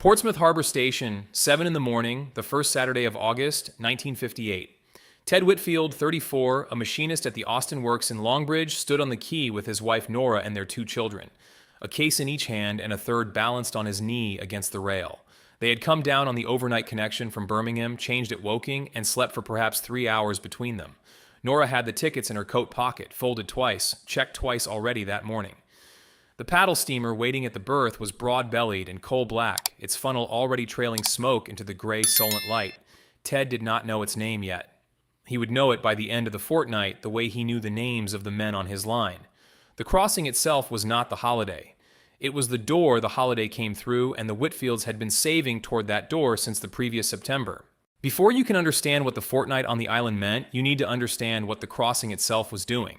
Portsmouth Harbour Station, 7 in the morning, the first Saturday of August, 1958. Ted Whitfield, 34, a machinist at the Austin Works in Longbridge, stood on the quay with his wife Nora and their two children, a case in each hand and a third balanced on his knee against the rail. They had come down on the overnight connection from Birmingham, changed at Woking, and slept for perhaps 3 hours between them. Nora had the tickets in her coat pocket, folded twice, checked twice already that morning. The paddle steamer waiting at the berth was broad-bellied and coal-black, its funnel already trailing smoke into the gray Solent light. Ted did not know its name yet. He would know it by the end of the fortnight the way he knew the names of the men on his line. The crossing itself was not the holiday. It was the door the holiday came through, and the Whitfields had been saving toward that door since the previous September. Before you can understand what the fortnight on the island meant, you need to understand what the crossing itself was doing.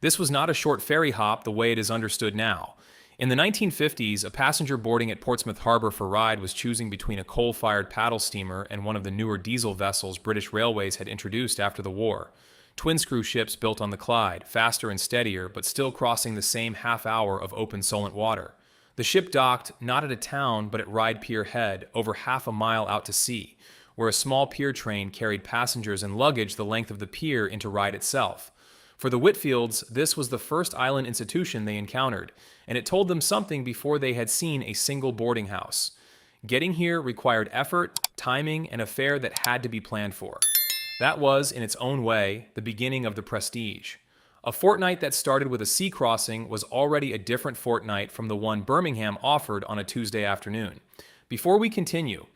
This was not a short ferry hop the way it is understood now. In the 1950s, a passenger boarding at Portsmouth Harbour for Ryde was choosing between a coal-fired paddle steamer and one of the newer diesel vessels British Railways had introduced after the war. Twin-screw ships built on the Clyde, faster and steadier, but still crossing the same half hour of open Solent water. The ship docked not at a town but at Ryde Pier head, over half a mile out to sea, where a small pier train carried passengers and luggage the length of the pier into Ryde itself. For the Whitfields, this was the first island institution they encountered, and it told them something before they had seen a single boarding house. Getting here required effort, timing, and a fare that had to be planned for. That was, in its own way, the beginning of the prestige. A fortnight that started with a sea crossing was already a different fortnight from the one Birmingham offered on a Tuesday afternoon. Before we continue,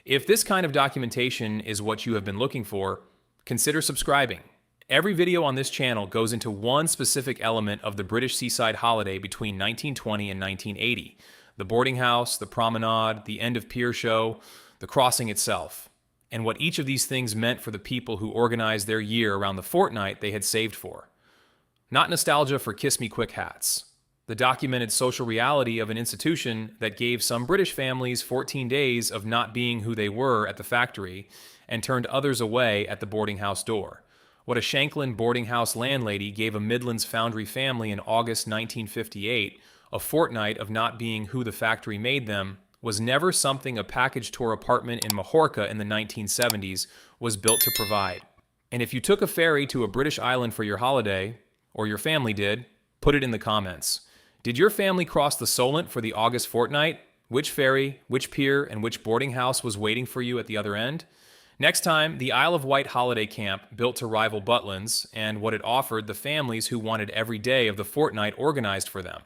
if this kind of documentation is what you have been looking for, consider subscribing. Every video on this channel goes into one specific element of the British seaside holiday between 1920 and 1980. The boarding house, the promenade, the end of pier show, the crossing itself, and what each of these things meant for the people who organized their year around the fortnight they had saved for. Not nostalgia for kiss-me-quick hats. The documented social reality of an institution that gave some British families 14 days of not being who they were at the factory and turned others away at the boarding house door. What a Shanklin boarding house landlady gave a Midlands foundry family in August 1958, a fortnight of not being who the factory made them, was never something a package tour apartment in Majorca in the 1970s was built to provide. And if you took a ferry to a British island for your holiday, or your family did, put it in the comments. Did your family cross the Solent for the August fortnight? Which ferry, which pier, and which boarding house was waiting for you at the other end? Next time, the Isle of Wight holiday camp built to rival Butlins and what it offered the families who wanted every day of the fortnight organized for them.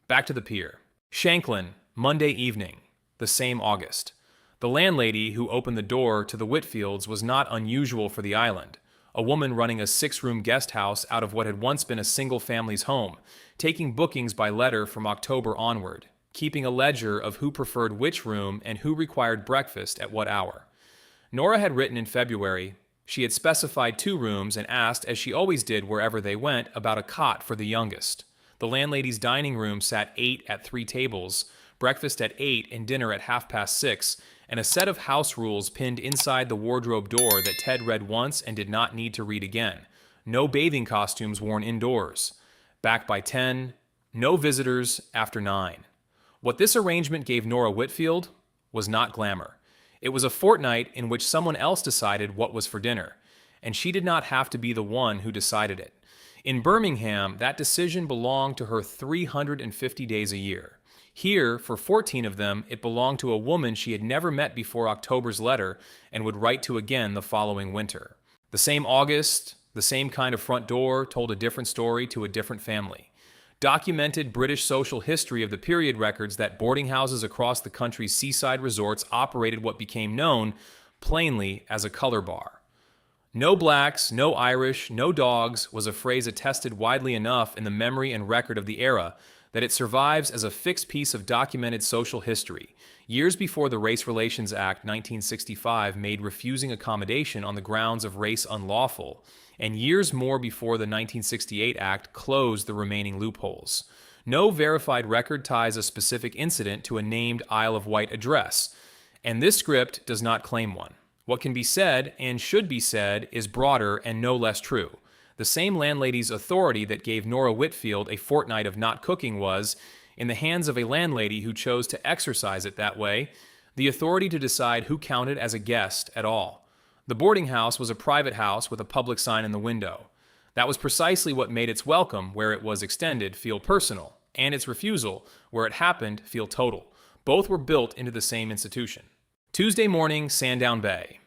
Back to the pier. Shanklin, Monday evening, the same August. The landlady who opened the door to the Whitfields was not unusual for the island, a woman running a 6-room guest house out of what had once been a single family's home, taking bookings by letter from October onward, keeping a ledger of who preferred which room and who required breakfast at what hour. Nora had written in February. She had specified 2 rooms and asked, as she always did wherever they went, about a cot for the youngest. The landlady's dining room sat 8 at 3 tables, breakfast at 8 and dinner at 6:30, and a set of house rules pinned inside the wardrobe door that Ted read once and did not need to read again. No bathing costumes worn indoors. Back by 10. No visitors after 9. What this arrangement gave Nora Whitfield was not glamour. It was a fortnight in which someone else decided what was for dinner, and she did not have to be the one who decided it. In Birmingham, that decision belonged to her 350 days a year. Here, for 14 of them, it belonged to a woman she had never met before October's letter and would write to again the following winter. The same August, the same kind of front door told a different story to a different family. Documented British social history of the period records that boarding houses across the country's seaside resorts operated what became known, plainly, as a color bar. No blacks, no Irish, no dogs was a phrase attested widely enough in the memory and record of the era that it survives as a fixed piece of documented social history, years before the Race Relations Act 1965 made refusing accommodation on the grounds of race unlawful, and years more before the 1968 Act closed the remaining loopholes. No verified record ties a specific incident to a named Isle of Wight address, and this script does not claim one. What can be said, and should be said, is broader and no less true. The same landlady's authority that gave Nora Whitfield a fortnight of not cooking was, in the hands of a landlady who chose to exercise it that way, the authority to decide who counted as a guest at all. The boarding house was a private house with a public sign in the window. That was precisely what made its welcome, where it was extended, feel personal, and its refusal, where it happened, feel total. Both were built into the same institution. Tuesday morning, Sandown Bay.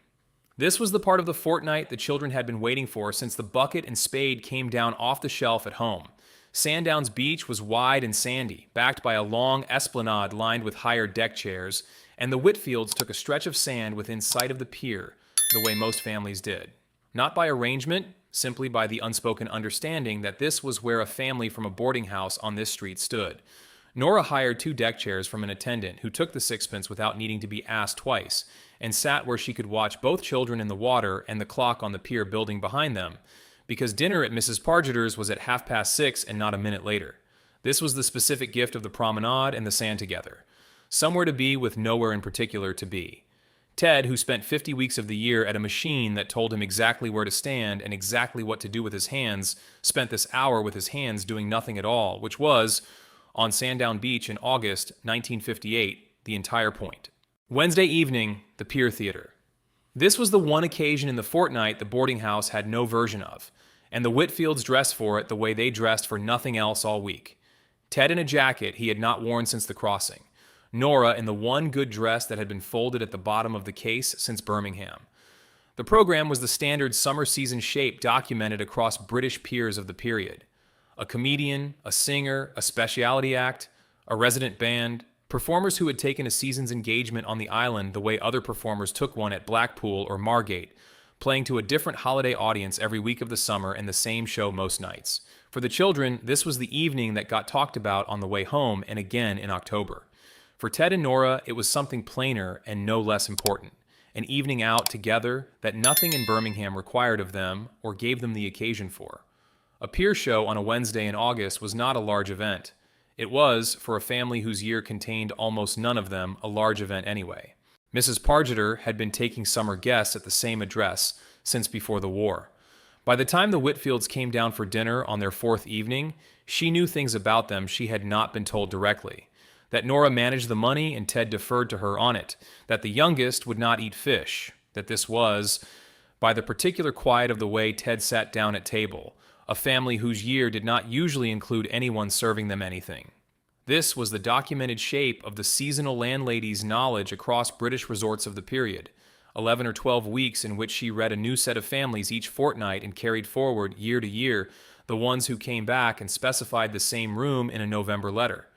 This was the part of the fortnight the children had been waiting for since the bucket and spade came down off the shelf at home. Sandown's beach was wide and sandy, backed by a long esplanade lined with higher deck chairs, and the Whitfields took a stretch of sand within sight of the pier, the way most families did. Not by arrangement, simply by the unspoken understanding that this was where a family from a boarding house on this street stood. Nora hired 2 deck chairs from an attendant who took the sixpence without needing to be asked twice, and sat where she could watch both children in the water and the clock on the pier building behind them, because dinner at Mrs. Pargeter's was at 6:30 and not a minute later. This was the specific gift of the promenade and the sand together. Somewhere to be with nowhere in particular to be. Ted, who spent 50 weeks of the year at a machine that told him exactly where to stand and exactly what to do with his hands, spent this hour with his hands doing nothing at all, which was, on Sandown Beach in August 1958, the entire point. Wednesday evening, the Pier Theater. This was the one occasion in the fortnight the boarding house had no version of, and the Whitfields dressed for it the way they dressed for nothing else all week. Ted in a jacket he had not worn since the crossing. Nora in the one good dress that had been folded at the bottom of the case since Birmingham. The program was the standard summer season shape documented across British piers of the period. A comedian, a singer, a specialty act, a resident band, performers who had taken a season's engagement on the island the way other performers took one at Blackpool or Margate, playing to a different holiday audience every week of the summer and the same show most nights. For the children, this was the evening that got talked about on the way home and again in October. For Ted and Nora, it was something plainer and no less important. An evening out together that nothing in Birmingham required of them or gave them the occasion for. A pier show on a Wednesday in August was not a large event. It was, for a family whose year contained almost none of them, a large event anyway. Mrs. Pargeter had been taking summer guests at the same address since before the war. By the time the Whitfields came down for dinner on their 4th evening, she knew things about them she had not been told directly. That Nora managed the money and Ted deferred to her on it. That the youngest would not eat fish. That this was, by the particular quiet of the way Ted sat down at table, a family whose year did not usually include anyone serving them anything. This was the documented shape of the seasonal landlady's knowledge across British resorts of the period, 11 or 12 weeks in which she read a new set of families each fortnight and carried forward, year to year, the ones who came back and specified the same room in a November letter.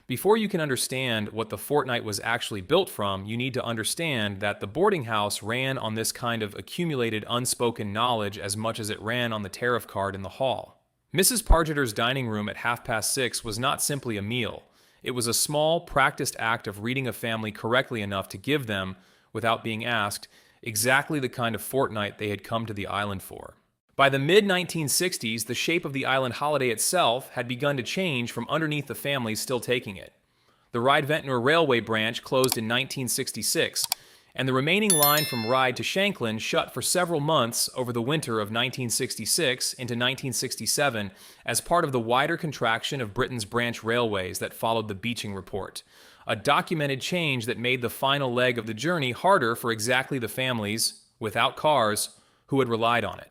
Before you can understand what the fortnight was actually built from, you need to understand that the boarding house ran on this kind of accumulated unspoken knowledge as much as it ran on the tariff card in the hall. Mrs. Pargeter's dining room at 6:30 was not simply a meal. It was a small, practiced act of reading a family correctly enough to give them, without being asked, exactly the kind of fortnight they had come to the island for. By the mid-1960s, the shape of the island holiday itself had begun to change from underneath the families still taking it. The Ryde Ventnor Railway branch closed in 1966, and the remaining line from Ryde to Shanklin shut for several months over the winter of 1966 into 1967 as part of the wider contraction of Britain's branch railways that followed the Beeching Report, a documented change that made the final leg of the journey harder for exactly the families, without cars, who had relied on it.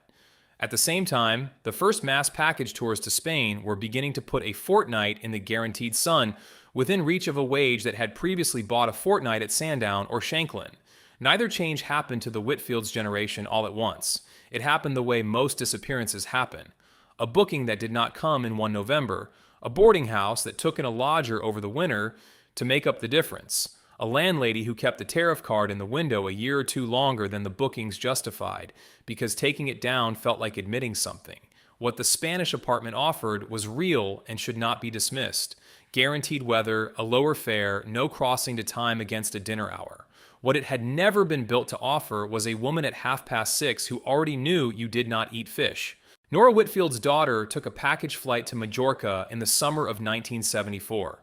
At the same time, the first mass package tours to Spain were beginning to put a fortnight in the guaranteed sun within reach of a wage that had previously bought a fortnight at Sandown or Shanklin. Neither change happened to the Whitfields' generation all at once. It happened the way most disappearances happen. A booking that did not come in one November, a boarding house that took in a lodger over the winter to make up the difference, a landlady who kept the tariff card in the window a year or two longer than the bookings justified, because taking it down felt like admitting something. What the Spanish apartment offered was real and should not be dismissed. Guaranteed weather, a lower fare, no crossing to time against a dinner hour. What it had never been built to offer was a woman at 6:30 who already knew you did not eat fish. Nora Whitfield's daughter took a package flight to Majorca in the summer of 1974.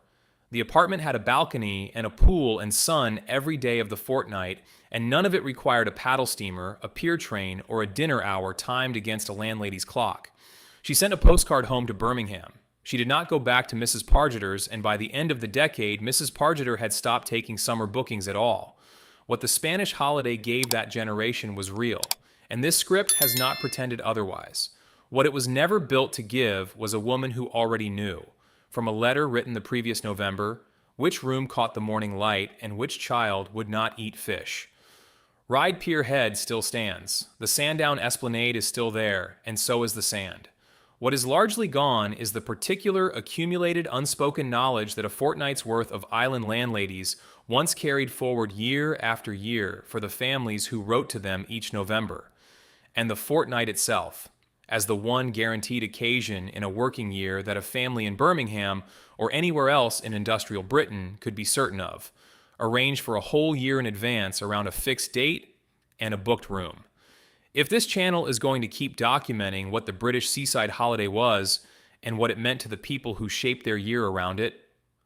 The apartment had a balcony and a pool and sun every day of the fortnight, and none of it required a paddle steamer, a pier train, or a dinner hour timed against a landlady's clock. She sent a postcard home to Birmingham. She did not go back to Mrs. Pargeter's, and by the end of the decade, Mrs. Pargeter had stopped taking summer bookings at all. What the Spanish holiday gave that generation was real, and this script has not pretended otherwise. What it was never built to give was a woman who already knew, from a letter written the previous November, which room caught the morning light and which child would not eat fish. Ryde Pier Head still stands. The Sandown Esplanade is still there, and so is the sand. What is largely gone is the particular accumulated unspoken knowledge that a fortnight's worth of island landladies once carried forward year after year for the families who wrote to them each November, and the fortnight itself, as the one guaranteed occasion in a working year that a family in Birmingham or anywhere else in industrial Britain could be certain of, arranged for a whole year in advance around a fixed date and a booked room. If this channel is going to keep documenting what the British seaside holiday was and what it meant to the people who shaped their year around it,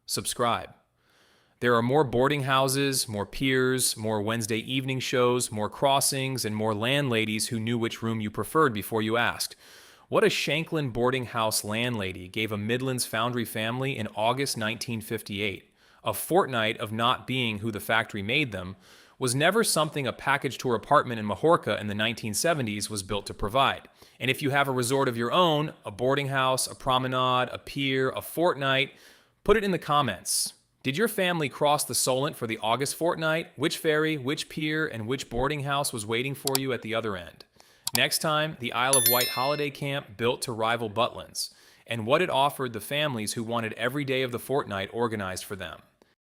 subscribe. There are more boarding houses, more piers, more Wednesday evening shows, more crossings, and more landladies who knew which room you preferred before you asked. What a Shanklin boarding house landlady gave a Midlands foundry family in August 1958, a fortnight of not being who the factory made them, was never something a package tour apartment in Majorca in the 1970s was built to provide. And if you have a resort of your own, a boarding house, a promenade, a pier, a fortnight, put it in the comments. Did your family cross the Solent for the August fortnight? Which ferry, which pier, and which boarding house was waiting for you at the other end? Next time, the Isle of Wight holiday camp built to rival Butlins, and what it offered the families who wanted every day of the fortnight organized for them.